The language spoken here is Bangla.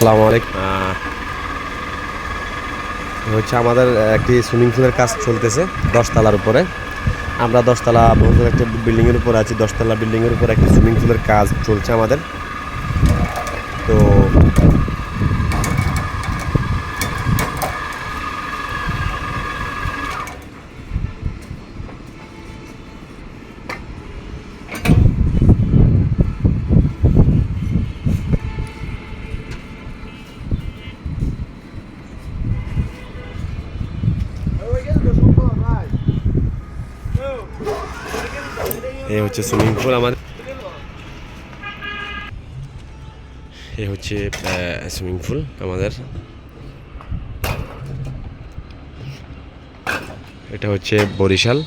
আসসালামু আলাইকুম। হচ্ছে আমাদের একটি সুইমিং পুলের কাজ চলতেছে 10 তলার উপরে। আমরা 10 তলা বহুতল একটা বিল্ডিংয়ের উপরে আছি। 10 তলা বিল্ডিংয়ের উপরে একটি সুইমিং পুলের কাজ চলছে আমাদের। তো এই হচ্ছে সুইমিং পুল আমাদের। এই হচ্ছে সুইমিং পুল আমাদের। এটা হচ্ছে বরিশাল।